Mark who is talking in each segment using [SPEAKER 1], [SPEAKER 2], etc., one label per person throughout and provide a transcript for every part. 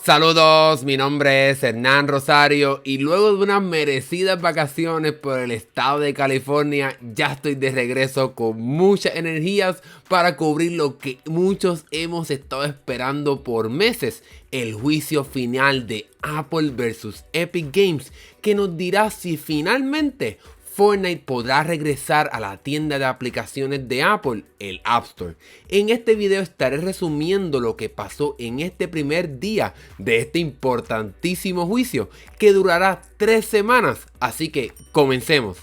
[SPEAKER 1] Saludos, mi nombre es Hernán Rosario y luego de unas merecidas vacaciones por el estado de California ya estoy de regreso con muchas energías para cubrir lo que muchos hemos estado esperando por meses, el juicio final de Apple versus Epic Games, que nos dirá si finalmente Fortnite podrá regresar a la tienda de aplicaciones de Apple, el App Store. En este video estaré resumiendo lo que pasó en este primer día de este importantísimo juicio que durará 3 semanas, así que comencemos.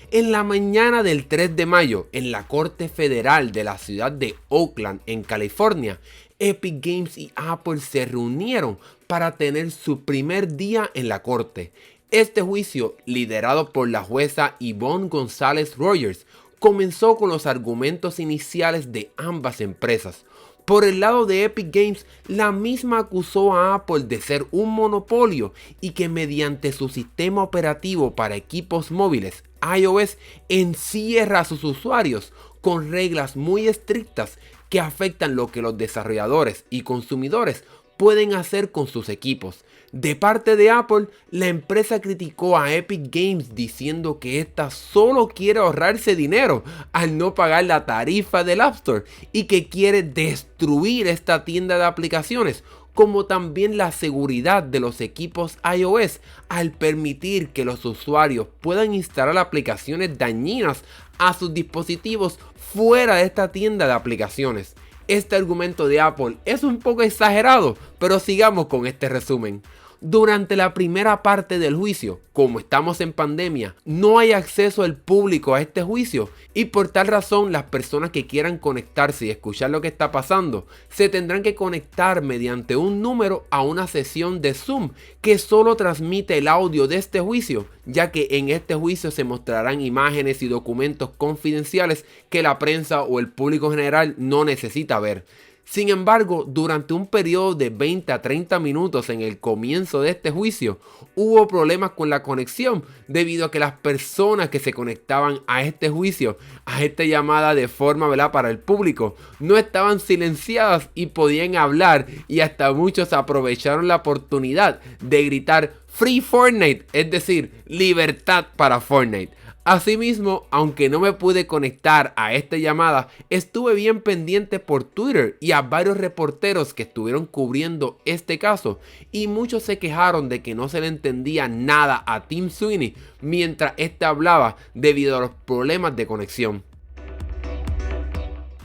[SPEAKER 1] En la mañana del 3 de mayo, en la Corte Federal de la ciudad de Oakland, en California, Epic Games y Apple se reunieron para tener su primer día en la corte. Este juicio, liderado por la jueza Yvonne González Rogers, comenzó con los argumentos iniciales de ambas empresas. Por el lado de Epic Games, la misma acusó a Apple de ser un monopolio y que mediante su sistema operativo para equipos móviles, iOS, encierra a sus usuarios con reglas muy estrictas que afectan lo que los desarrolladores y consumidores pueden hacer con sus equipos. De parte de Apple, la empresa criticó a Epic Games diciendo que esta solo quiere ahorrarse dinero al no pagar la tarifa del App Store y que quiere destruir esta tienda de aplicaciones, como también la seguridad de los equipos iOS al permitir que los usuarios puedan instalar aplicaciones dañinas a sus dispositivos fuera de esta tienda de aplicaciones. Este argumento de Apple es un poco exagerado, pero sigamos con este resumen. Durante la primera parte del juicio, como estamos en pandemia, no hay acceso al público a este juicio y por tal razón las personas que quieran conectarse y escuchar lo que está pasando se tendrán que conectar mediante un número a una sesión de Zoom que solo transmite el audio de este juicio, ya que en este juicio se mostrarán imágenes y documentos confidenciales que la prensa o el público general no necesita ver. Sin embargo, durante un periodo de 20 a 30 minutos en el comienzo de este juicio, hubo problemas con la conexión debido a que las personas que se conectaban a este juicio, a esta llamada de forma, ¿verdad?, para el público, no estaban silenciadas y podían hablar, y hasta muchos aprovecharon la oportunidad de gritar Free Fortnite, es decir, libertad para Fortnite. Asimismo, aunque no me pude conectar a esta llamada, estuve bien pendiente por Twitter y a varios reporteros que estuvieron cubriendo este caso y muchos se quejaron de que no se le entendía nada a Tim Sweeney mientras este hablaba debido a los problemas de conexión.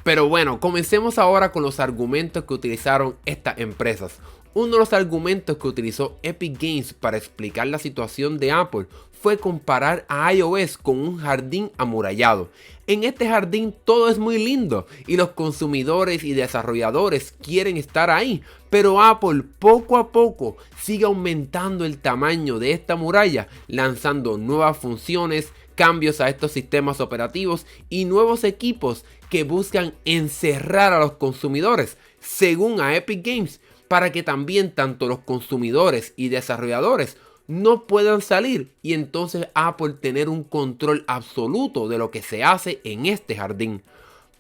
[SPEAKER 1] Pero bueno, comencemos ahora con los argumentos que utilizaron estas empresas. Uno de los argumentos que utilizó Epic Games para explicar la situación de Apple fue comparar a iOS con un jardín amurallado. En este jardín todo es muy lindo y los consumidores y desarrolladores quieren estar ahí, pero Apple poco a poco sigue aumentando el tamaño de esta muralla, lanzando nuevas funciones, cambios a estos sistemas operativos y nuevos equipos que buscan encerrar a los consumidores, según a Epic Games, para que también tanto los consumidores y desarrolladores no puedan salir y entonces Apple tener un control absoluto de lo que se hace en este jardín.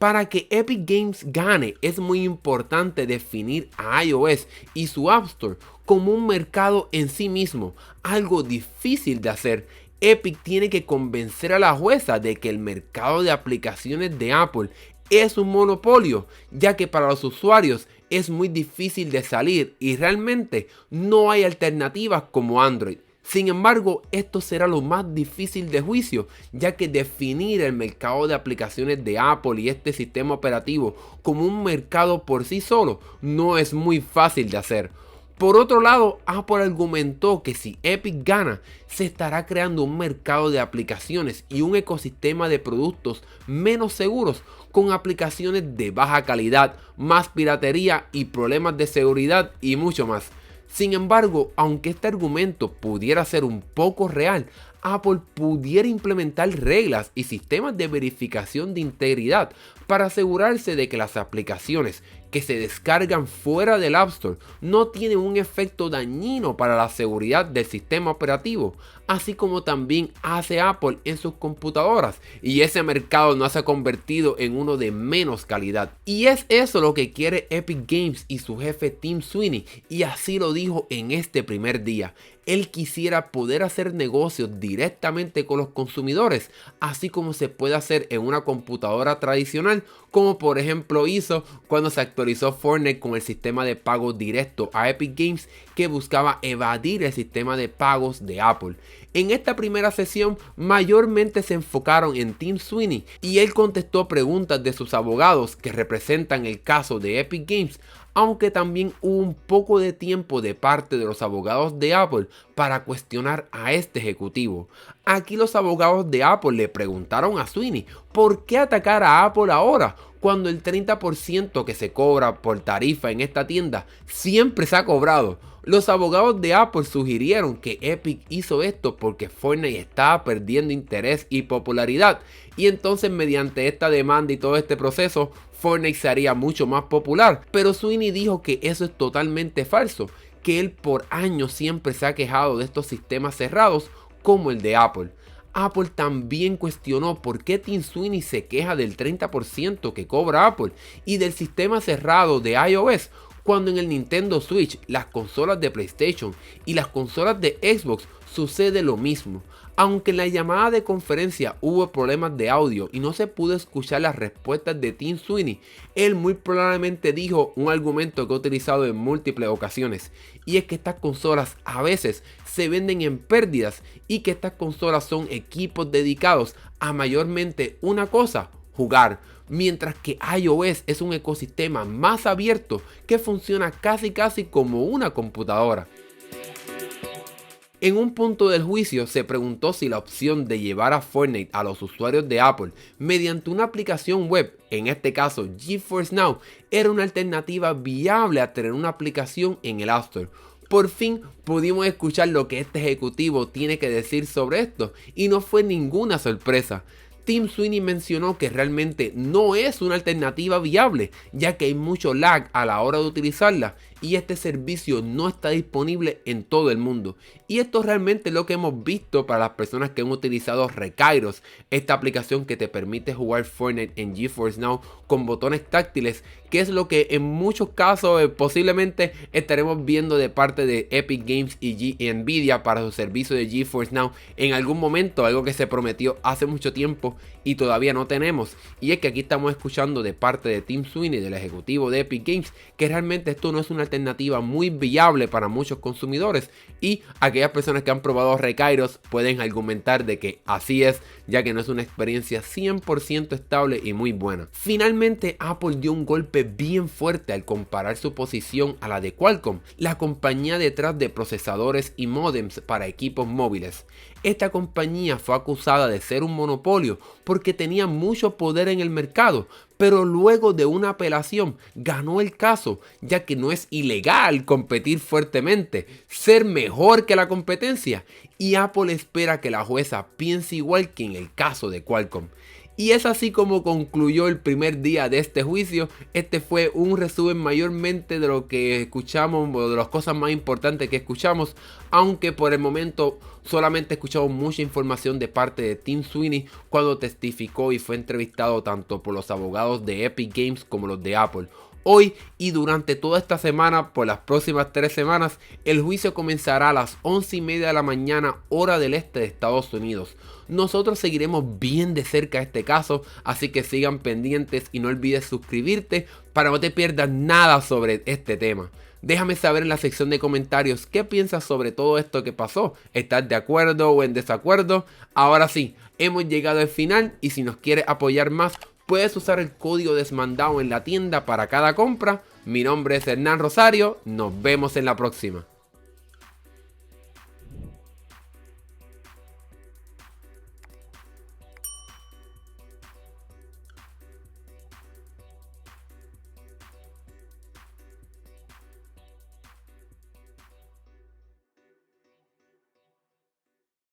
[SPEAKER 1] Para que Epic Games gane es muy importante definir a iOS y su App Store como un mercado en sí mismo, algo difícil de hacer. Epic tiene que convencer a la jueza de que el mercado de aplicaciones de Apple es un monopolio, ya que para los usuarios es muy difícil de salir y realmente no hay alternativas como Android. Sin embargo, esto será lo más difícil de juicio, ya que definir el mercado de aplicaciones de Apple y este sistema operativo como un mercado por sí solo no es muy fácil de hacer. Por otro lado, Apple argumentó que si Epic gana, se estará creando un mercado de aplicaciones y un ecosistema de productos menos seguros, con aplicaciones de baja calidad, más piratería y problemas de seguridad y mucho más. Sin embargo, aunque este argumento pudiera ser un poco real, Apple pudiera implementar reglas y sistemas de verificación de integridad para asegurarse de que las aplicaciones que se descargan fuera del App Store no tienen un efecto dañino para la seguridad del sistema operativo, así como también hace Apple en sus computadoras, y ese mercado no se ha convertido en uno de menos calidad. Y es eso lo que quiere Epic Games y su jefe Tim Sweeney, y así lo dijo en este primer día. Él quisiera poder hacer negocios directamente con los consumidores, así como se puede hacer en una computadora tradicional, como por ejemplo hizo cuando se actualizó Fortnite con el sistema de pago directo a Epic Games, que buscaba evadir el sistema de pagos de Apple. En esta primera sesión mayormente se enfocaron en Tim Sweeney y él contestó preguntas de sus abogados que representan el caso de Epic Games, aunque también hubo un poco de tiempo de parte de los abogados de Apple para cuestionar a este ejecutivo. Aquí los abogados de Apple le preguntaron a Sweeney por qué atacar a Apple ahora, cuando el 30% que se cobra por tarifa en esta tienda siempre se ha cobrado. Los abogados de Apple sugirieron que Epic hizo esto porque Fortnite estaba perdiendo interés y popularidad, y entonces mediante esta demanda y todo este proceso Fortnite se haría mucho más popular. Pero Sweeney dijo que eso es totalmente falso, que él por años siempre se ha quejado de estos sistemas cerrados como el de Apple. Apple también cuestionó por qué Tim Sweeney se queja del 30% que cobra Apple y del sistema cerrado de iOS, cuando en el Nintendo Switch, las consolas de PlayStation y las consolas de Xbox sucede lo mismo. Aunque en la llamada de conferencia hubo problemas de audio y no se pudo escuchar las respuestas de Tim Sweeney, él muy probablemente dijo un argumento que ha utilizado en múltiples ocasiones, y es que estas consolas a veces se venden en pérdidas y que estas consolas son equipos dedicados a mayormente una cosa: jugar, mientras que iOS es un ecosistema más abierto que funciona casi como una computadora. En un punto del juicio se preguntó si la opción de llevar a Fortnite a los usuarios de Apple mediante una aplicación web, en este caso GeForce Now, era una alternativa viable a tener una aplicación en el App Store. Por fin pudimos escuchar lo que este ejecutivo tiene que decir sobre esto, y no fue ninguna sorpresa. Tim Sweeney mencionó que realmente no es una alternativa viable, ya que hay mucho lag a la hora de utilizarla y este servicio no está disponible en todo el mundo. Y esto realmente es lo que hemos visto para las personas que han utilizado Rekairos, esta aplicación que te permite jugar Fortnite en GeForce Now con botones táctiles, que es lo que en muchos casos posiblemente estaremos viendo de parte de Epic Games y Nvidia para su servicio de GeForce Now en algún momento, algo que se prometió hace mucho tiempo y todavía no tenemos. Y es que aquí estamos escuchando de parte de Tim Sweeney, del ejecutivo de Epic Games, que realmente esto no es una alternativa muy viable para muchos consumidores, y aquellas personas que han probado Rekairos pueden argumentar de que así es, ya que no es una experiencia 100% estable y muy buena. Finalmente Apple dio un golpe bien fuerte al comparar su posición a la de Qualcomm, la compañía detrás de procesadores y módems para equipos móviles. Esta compañía fue acusada de ser un monopolio porque tenía mucho poder en el mercado, pero luego de una apelación ganó el caso, ya que no es ilegal competir fuertemente, ser mejor que la competencia, y Apple espera que la jueza piense igual que en el caso de Qualcomm. Y es así como concluyó el primer día de este juicio. Este fue un resumen mayormente de lo que escuchamos, o de las cosas más importantes que escuchamos, aunque por el momento solamente escuchamos mucha información de parte de Tim Sweeney cuando testificó y fue entrevistado tanto por los abogados de Epic Games como los de Apple. Hoy y durante toda esta semana, por las próximas 3 semanas, el juicio comenzará a las 11:30 de la mañana, hora del este de Estados Unidos. Nosotros seguiremos bien de cerca este caso, así que sigan pendientes y no olvides suscribirte para no te pierdas nada sobre este tema. Déjame saber en la sección de comentarios qué piensas sobre todo esto que pasó. ¿Estás de acuerdo o en desacuerdo? Ahora sí, hemos llegado al final, y si nos quieres apoyar más, puedes usar el código desmandado en la tienda para cada compra. Mi nombre es Hernán Rosario, nos vemos en la próxima.